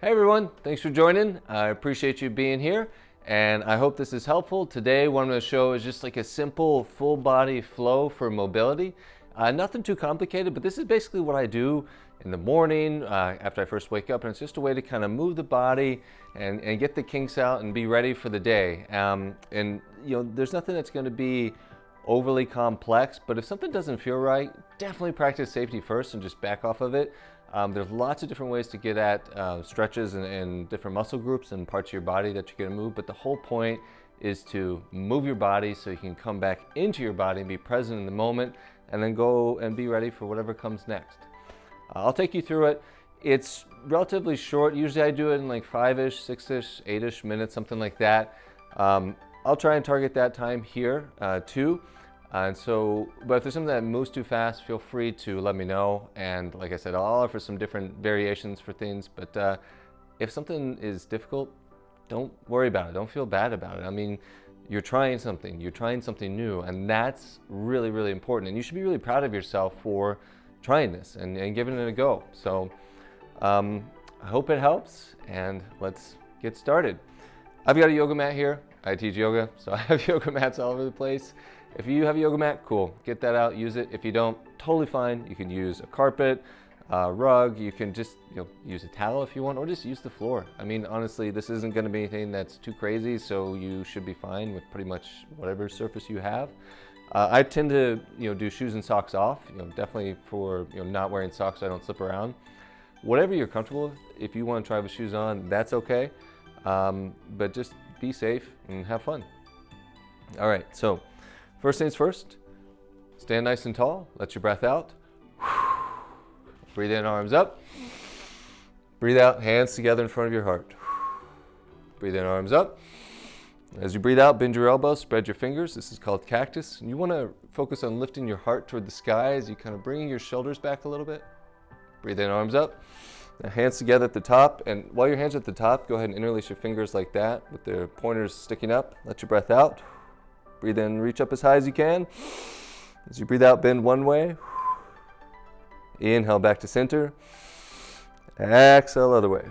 Hey everyone, thanks for joining. I appreciate you being here and I hope this is helpful. Today what I'm going to show is just like a simple full body flow for mobility. Nothing too complicated, but this is basically what I do in the morning after I first wake up, and it's just a way to kind of move the body and get the kinks out and be ready for the day. And you know, there's nothing that's going to be overly complex, but if something doesn't feel right, definitely practice safety first and just back off of it. There's lots of different ways to get at stretches and different muscle groups and parts of your body that you're going to move, but the whole point is to move your body so you can come back into your body and be present in the moment, and then go and be ready for whatever comes next. I'll take you through it. It's relatively short. Usually I do it in like 5-ish, 6-ish, 8-ish minutes, something like that. I'll try and target that time here too. But if there's something that moves too fast, feel free to let me know. And like I said, I'll offer some different variations for things. But if something is difficult, don't worry about it. Don't feel bad about it. I mean, you're trying something new, and that's really, really important. And you should be really proud of yourself for trying this and giving it a go. So I hope it helps, and let's get started. I've got a yoga mat here. I teach yoga, so I have yoga mats all over the place. If you have a yoga mat, cool, get that out, use it. If you don't, totally fine. You can use a carpet, a rug, you can just use a towel if you want, or just use the floor. I mean, honestly, this isn't gonna be anything that's too crazy, so you should be fine with pretty much whatever surface you have. I tend to do shoes and socks off, definitely for not wearing socks so I don't slip around. Whatever you're comfortable with. If you want to try with shoes on, that's okay. But just be safe and have fun. All right, so first things first, stand nice and tall, let your breath out. Breathe in, arms up. Breathe out, hands together in front of your heart. Breathe in, arms up. As you breathe out, bend your elbows, spread your fingers. This is called cactus. And you want to focus on lifting your heart toward the sky as you kind of bring your shoulders back a little bit. Breathe in, arms up. Now hands together at the top, and while your hands are at the top, go ahead and interlace your fingers like that with the pointers sticking up. Let your breath out. Breathe in, reach up as high as you can. As you breathe out, bend one way. Inhale back to center. Exhale other way.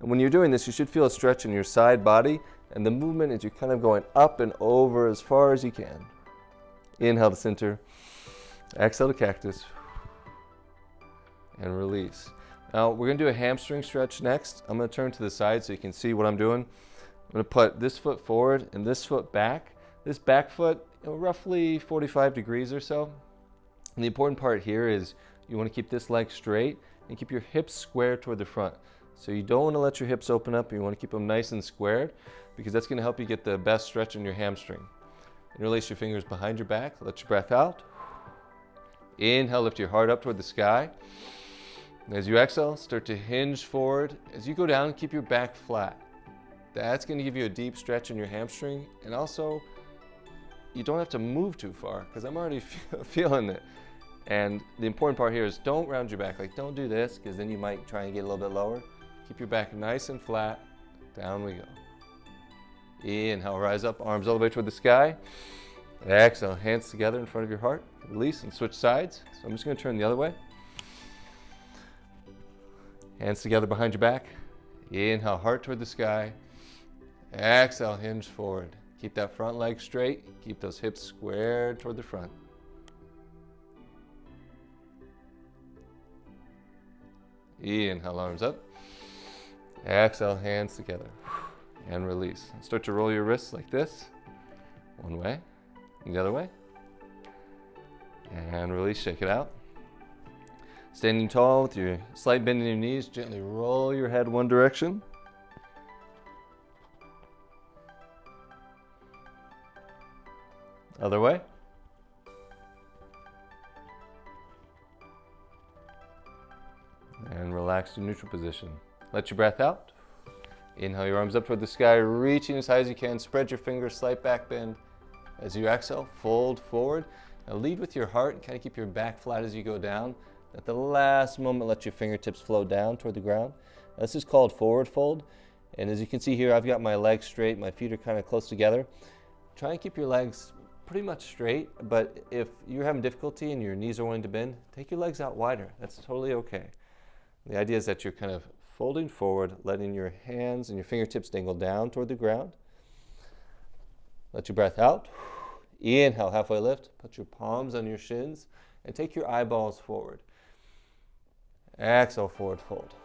And when you're doing this, you should feel a stretch in your side body, and the movement is you're kind of going up and over as far as you can. Inhale to center. Exhale to cactus. And release. Now we're going to do a hamstring stretch next. I'm going to turn to the side so you can see what I'm doing. I'm going to put this foot forward and this foot back. This back foot, roughly 45 degrees or so. And the important part here is you want to keep this leg straight and keep your hips square toward the front. So you don't want to let your hips open up. You want to keep them nice and squared, because that's going to help you get the best stretch in your hamstring. Interlace your fingers behind your back. Let your breath out. Inhale, lift your heart up toward the sky. As you exhale, start to hinge forward. As you go down, keep your back flat. That's going to give you a deep stretch in your hamstring, and also you don't have to move too far, because I'm already feeling it. And the important part here is don't round your back. Like, don't do this, because then you might try and get a little bit lower. Keep your back nice and flat. Down we go. Inhale, rise up, arms all the way toward the sky. Exhale, hands together in front of your heart. Release and switch sides. So I'm just going to turn the other way. Hands together behind your back. Inhale, heart toward the sky. Exhale, hinge forward. Keep that front leg straight. Keep those hips squared toward the front. Inhale, arms up. Exhale, hands together. And release. Start to roll your wrists like this. One way, and the other way. And release, shake it out. Standing tall with your slight bend in your knees, gently roll your head one direction. Other way. And relax to neutral position. Let your breath out. Inhale your arms up toward the sky, reaching as high as you can. Spread your fingers, slight back bend. As you exhale, fold forward. Now lead with your heart and kind of keep your back flat as you go down. At the last moment, let your fingertips flow down toward the ground. Now, this is called forward fold. And as you can see here, I've got my legs straight. My feet are kind of close together. Try and keep your legs pretty much straight, but if you're having difficulty and your knees are wanting to bend, take your legs out wider. That's totally okay. The idea is that you're kind of folding forward, letting your hands and your fingertips dangle down toward the ground. Let your breath out. Inhale, halfway lift. Put your palms on your shins and take your eyeballs forward. Exhale, forward fold.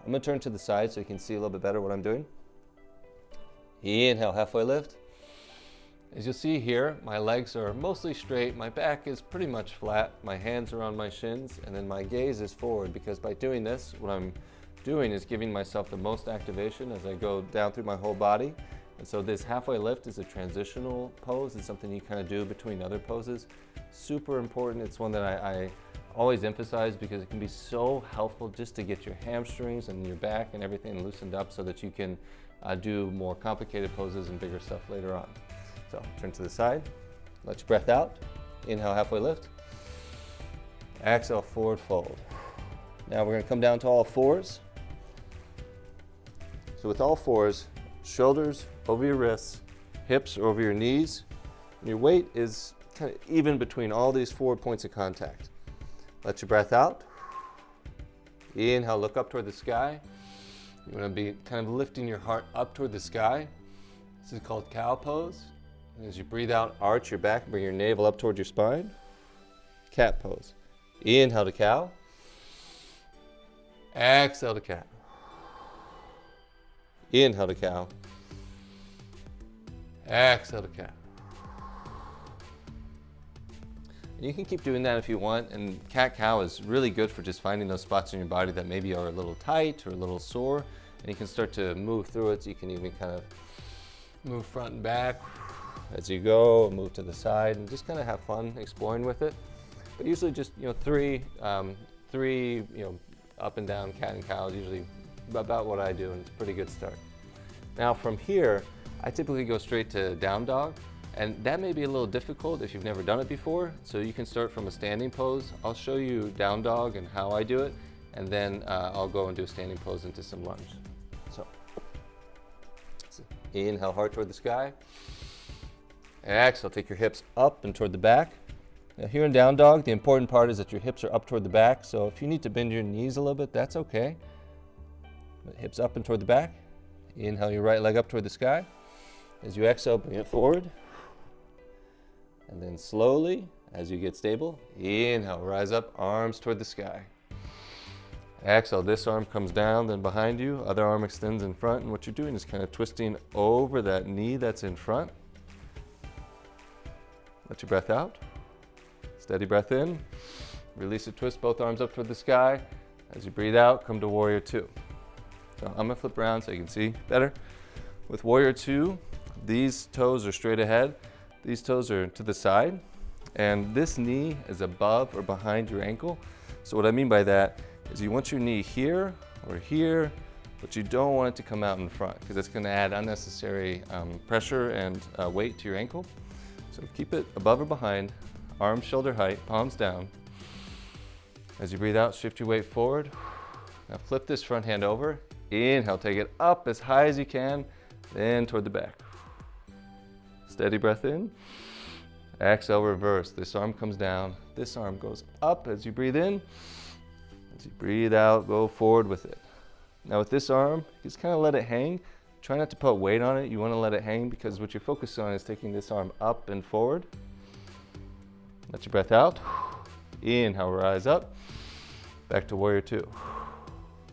I'm going to turn to the side so you can see a little bit better what I'm doing. Inhale, halfway lift. As you'll see here, my legs are mostly straight, my back is pretty much flat, my hands are on my shins, and then my gaze is forward, because by doing this, what I'm doing is giving myself the most activation as I go down through my whole body. And so this halfway lift is a transitional pose. It's something you kind of do between other poses. Super important. It's one that I always emphasize because it can be so helpful just to get your hamstrings and your back and everything loosened up so that you can do more complicated poses and bigger stuff later on. So turn to the side, let your breath out. Inhale, halfway lift. Exhale, forward fold. Now we're going to come down to all fours. So with all fours, shoulders over your wrists, hips over your knees, and your weight is kind of even between all these 4 points of contact. Let your breath out. Inhale, look up toward the sky. You want to be kind of lifting your heart up toward the sky. This is called cow pose. And as you breathe out, arch your back, bring your navel up toward your spine. Cat pose. Inhale to cow. Exhale to cat. Inhale to cow. Exhale to cat. You can keep doing that if you want, and cat-cow is really good for just finding those spots in your body that maybe are a little tight or a little sore, and you can start to move through it. So you can even kind of move front and back as you go, move to the side, and just kind of have fun exploring with it. But usually just, three, up and down cat and cow is usually about what I do, and it's a pretty good start. Now from here, I typically go straight to down dog, and that may be a little difficult if you've never done it before, so you can start from a standing pose. I'll show you down dog and how I do it, and then I'll go and do a standing pose into some lunge. So inhale, heart toward the sky. Exhale, take your hips up and toward the back. Now here in down dog, the important part is that your hips are up toward the back, so if you need to bend your knees a little bit, that's okay. But hips up and toward the back. Inhale your right leg up toward the sky. As you exhale, bring it forward. And then slowly, as you get stable, inhale, rise up, arms toward the sky. Exhale, this arm comes down, then behind you, other arm extends in front, and what you're doing is kind of twisting over that knee that's in front. Let your breath out. Steady breath in. Release a twist, both arms up toward the sky. As you breathe out, come to warrior two. So I'm gonna flip around so you can see better. With warrior two, these toes are straight ahead. These toes are to the side, and this knee is above or behind your ankle. So what I mean by that is you want your knee here or here, but you don't want it to come out in front because it's gonna add unnecessary pressure and weight to your ankle. So keep it above or behind, arms shoulder height, palms down. As you breathe out, shift your weight forward. Now flip this front hand over. Inhale, take it up as high as you can, then toward the back. Steady breath in. Exhale, reverse. This arm comes down. This arm goes up as you breathe in. As you breathe out, go forward with it. Now with this arm, just kind of let it hang. Try not to put weight on it. You want to let it hang because what you're focused on is taking this arm up and forward. Let your breath out. Inhale, rise up. Back to warrior two.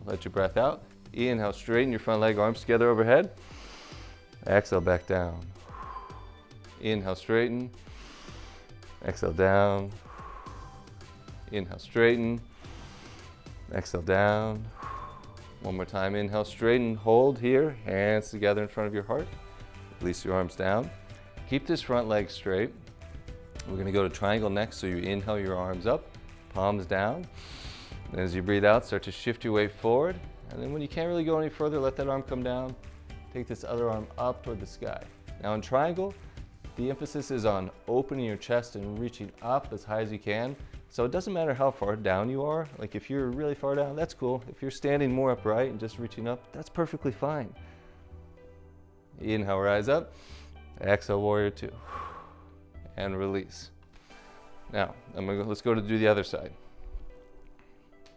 Let your breath out. Inhale, straighten your front leg, arms together overhead. Exhale, back down. Inhale, straighten. Exhale, down. Inhale, straighten. Exhale, down. One more time, inhale, straighten, hold here, hands together in front of your heart. Release your arms down. Keep this front leg straight. We're gonna go to triangle next, so you inhale your arms up, palms down. And as you breathe out, start to shift your weight forward. And then when you can't really go any further, let that arm come down. Take this other arm up toward the sky. Now in triangle, the emphasis is on opening your chest and reaching up as high as you can. So it doesn't matter how far down you are. Like if you're really far down, that's cool. If you're standing more upright and just reaching up, that's perfectly fine. Inhale, rise up. Exhale, warrior two. And release. Now, let's go to do the other side.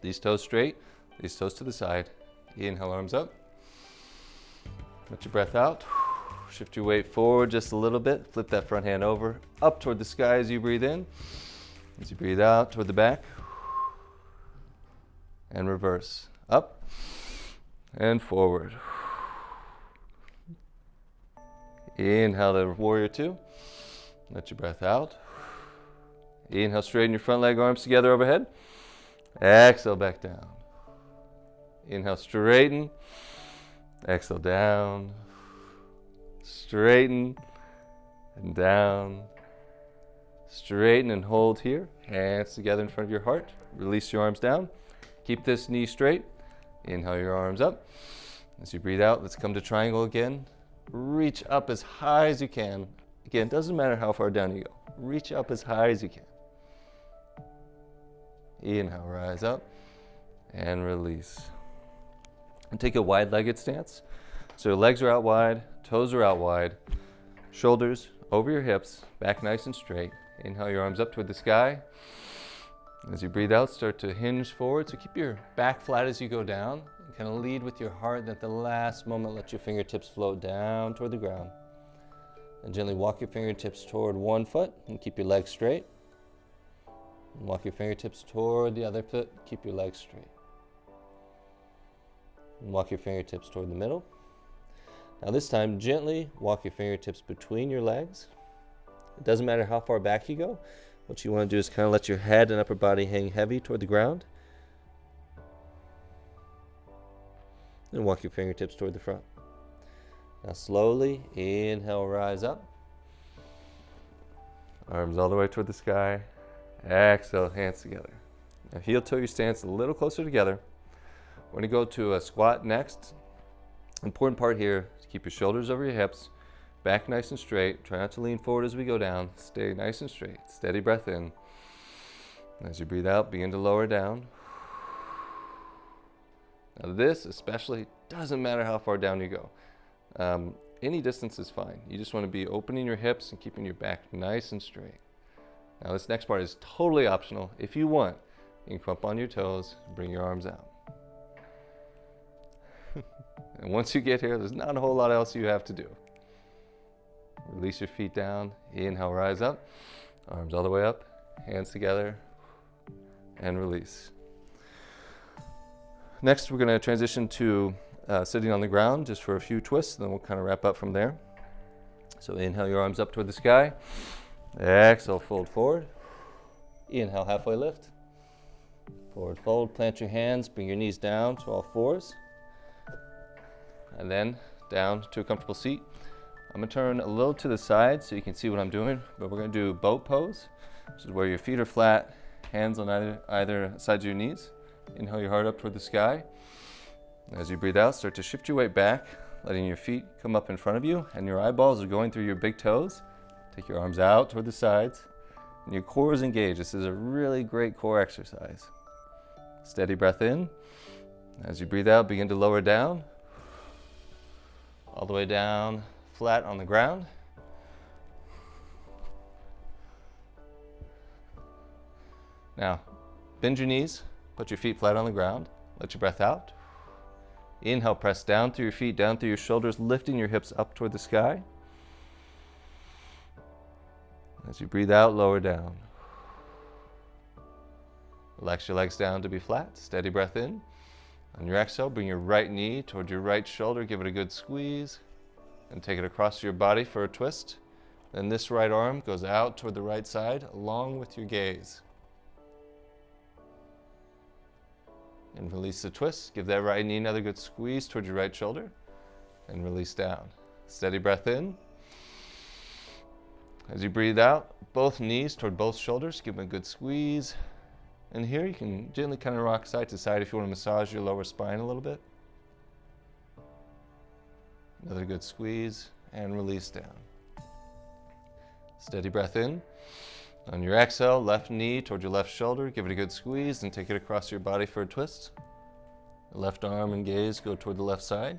These toes straight, These toes to the side. Inhale, arms up. Let your breath out. Shift your weight forward just a little bit. Flip that front hand over, up toward the sky as you breathe in. As you breathe out toward the back. And reverse. Up and forward. Inhale to warrior two. Let your breath out. Inhale, straighten your front leg, arms together overhead. Exhale, back down. Inhale, straighten. Exhale, down. Straighten and down. Straighten and hold here. Hands together in front of your heart. Release your arms down. Keep this knee straight. Inhale your arms up. As you breathe out, let's come to triangle again. Reach up as high as you can. Again, doesn't matter how far down you go. Reach up as high as you can. Inhale, rise up and release. And take a wide-legged stance. So your legs are out wide, toes are out wide, shoulders over your hips, back nice and straight. Inhale your arms up toward the sky. As you breathe out, start to hinge forward. So keep your back flat as you go down. And kind of lead with your heart, and at the last moment, let your fingertips float down toward the ground. And gently walk your fingertips toward one foot and keep your legs straight. And walk your fingertips toward the other foot, keep your legs straight. And walk your fingertips toward the middle. Now this time, gently walk your fingertips between your legs. It doesn't matter how far back you go. What you want to do is kind of let your head and upper body hang heavy toward the ground. And walk your fingertips toward the front. Now slowly, inhale, rise up. Arms all the way toward the sky. Exhale, hands together. Now heel toe your stance a little closer together. We're going to go to a squat next. Important part here is keep your shoulders over your hips, back nice and straight. Try not to lean forward as we go down. Stay nice and straight. Steady breath in. As you breathe out, begin to lower down. Now this especially doesn't matter how far down you go. Any distance is fine. You just want to be opening your hips and keeping your back nice and straight. Now this next part is totally optional. If you want, you can come up on your toes, bring your arms out. And once you get here, there's not a whole lot else you have to do. Release your feet down. Inhale, rise up. Arms all the way up. Hands together. And release. Next, we're going to transition to sitting on the ground just for a few twists, and then we'll kind of wrap up from there. So inhale your arms up toward the sky. Exhale, fold forward. Inhale, halfway lift. Forward fold, plant your hands, bring your knees down to all fours. And then down to a comfortable seat. I'm going to turn a little to the side so you can see what I'm doing, but we're going to do boat pose, which is where your feet are flat, hands on either sides of your knees. Inhale your heart up toward the sky. As you breathe out, start to shift your weight back, letting your feet come up in front of you, and your eyeballs are going through your big toes. Take your arms out toward the sides, and your core is engaged. This is a really great core exercise. Steady breath in. As you breathe out, begin to lower down. All the way down, flat on the ground. Now, bend your knees, put your feet flat on the ground. Let your breath out. Inhale, press down through your feet, down through your shoulders, lifting your hips up toward the sky. As you breathe out, lower down. Relax your legs down to be flat. Steady breath in. On your exhale, bring your right knee toward your right shoulder. Give it a good squeeze. And take it across your body for a twist. Then this right arm goes out toward the right side along with your gaze. And release the twist. Give that right knee another good squeeze toward your right shoulder. And release down. Steady breath in. As you breathe out, both knees toward both shoulders. Give them a good squeeze. And here you can gently kind of rock side to side if you want to massage your lower spine a little bit. Another good squeeze and release down. Steady breath in. On your exhale, left knee toward your left shoulder. Give it a good squeeze and take it across your body for a twist. The left arm and gaze go toward the left side.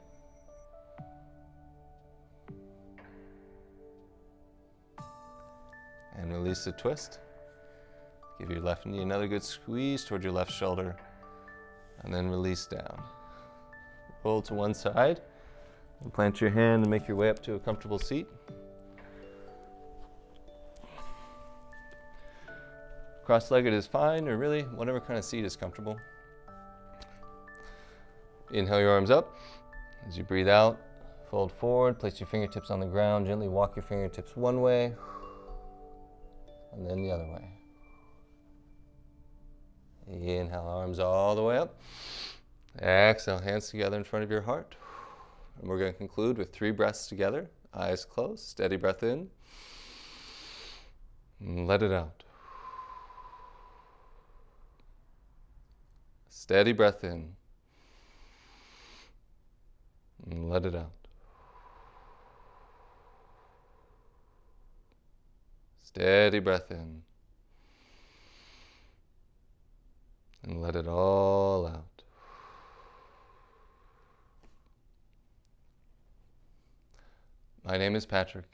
And release the twist. Give your left knee another good squeeze toward your left shoulder. and then release down. Roll to one side, and plant your hand and make your way up to a comfortable seat. Cross-legged is fine, or really whatever kind of seat is comfortable. Inhale your arms up. As you breathe out, fold forward, place your fingertips on the ground, gently walk your fingertips one way, and then the other way. Inhale, arms all the way up. Exhale, hands together in front of your heart. And we're going to conclude with 3 breaths together. Eyes closed, steady breath in. And let it out. Steady breath in. And let it out. Steady breath in. And let it all out. My name is Patrick.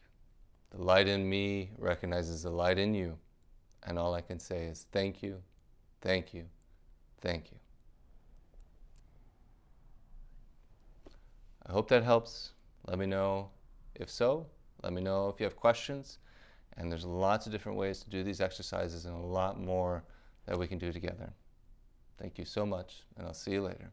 The light in me recognizes the light in you. And all I can say is thank you, thank you, thank you. I hope that helps. Let me know if so. Let me know if you have questions. And there's lots of different ways to do these exercises and a lot more that we can do together. Thank you so much, and I'll see you later.